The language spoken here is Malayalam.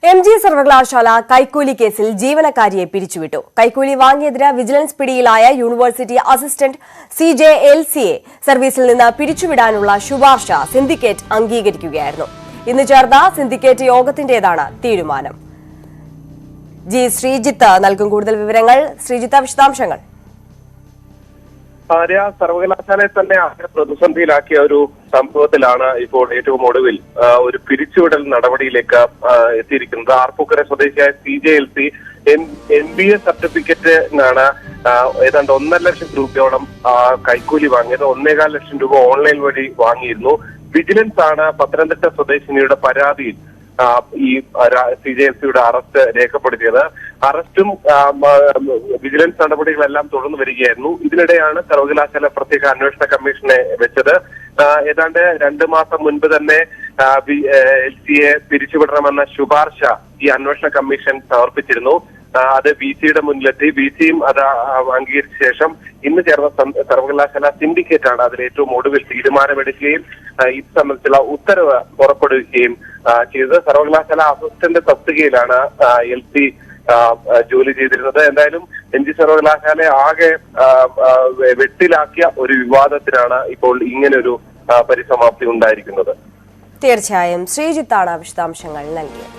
MG സർവകലാശാല കൈക്കൂലി കേസിൽ ജീവനക്കാരിയെ പിരിച്ചുവിട്ടു. കൈക്കൂലി വാങ്ങിയതിന് വിജിലൻസ് പിടിയിലായ യൂണിവേഴ്സിറ്റി അസിസ്റ്റന്റ് CJLCയെ സർവീസിൽ നിന്ന് പിരിച്ചുവിടാനുള്ള ശുപാർശ സിൻഡിക്കേറ്റ് അംഗീകരിക്കുകയായിരുന്നു. ഇന്ന് ചേർന്ന സിൻഡിക്കേറ്റ് യോഗത്തിന്റേതാണ് തീരുമാനം. ശ്രീജിത്ത് നൽകും കൂടുതൽ വിവരങ്ങൾ. ശ്രീജിത്ത്, വിശദാംശങ്ങൾ. സർവകലാശാലയെ തന്നെ പ്രതിസന്ധിയിലാക്കിയ ഒരു സംഭവത്തിലാണ് ഇപ്പോൾ ഏറ്റവും ഒടുവിൽ ഒരു പിരിച്ചുവിടൽ നടപടിയിലേക്ക് എത്തിയിരിക്കുന്നത്. ആർപ്പൂക്കര സ്വദേശിയായ CJLC MBA സർട്ടിഫിക്കറ്റിനാണ് ഏതാണ്ട് 1.5 ലക്ഷം രൂപയോളം കൈക്കൂലി വാങ്ങിയത്. 1.25 ലക്ഷം രൂപ ഓൺലൈൻ വഴി വാങ്ങിയിരുന്നു. വിജിലൻസ് ആണ് പത്തനംതിട്ട സ്വദേശിനിയുടെ പരാതിയിൽ ഈ CJLCയുടെ അറസ്റ്റ് രേഖപ്പെടുത്തിയത്. അറസ്റ്റും വിജിലൻസ് നടപടികളെല്ലാം തുടർന്നു വരികയായിരുന്നു. ഇതിനിടെയാണ് സർവകലാശാല പ്രത്യേക അന്വേഷണ കമ്മീഷനെ വെച്ചത്. ഏതാണ്ട് 2 മാസം മുൻപ് തന്നെ LCയെ പിരിച്ചുവിടണമെന്ന ശുപാർശ ഈ അന്വേഷണ കമ്മീഷൻ സമർപ്പിച്ചിരുന്നു. അത് VCയുടെ മുന്നിലെത്തി. VCയും അത് അംഗീകരിച്ച ശേഷം ഇന്ന് ചേർന്ന സർവകലാശാല സിൻഡിക്കേറ്റ് ആണ് അതിൽ ഏറ്റവും ഒടുവിൽ തീരുമാനമെടുക്കുകയും ഇത് സംബന്ധിച്ചുള്ള ഉത്തരവ് പുറപ്പെടുവിക്കുകയും ചെയ്തത്. സർവകലാശാല അസിസ്റ്റന്റ് തസ്തികയിലാണ് LC ജോലി ചെയ്തിരുന്നത്. എന്തായാലും MG സർവകലാശാലയെ ആകെ വെട്ടിലാക്കിയ ഒരു വിവാദത്തിനാണ് ഇപ്പോൾ ഇങ്ങനൊരു പരിസമാപ്തി ഉണ്ടായിരിക്കുന്നത്. തീർച്ചയായും ശ്രീജിത്താണ് വിശദാംശങ്ങൾ നൽകിയത്.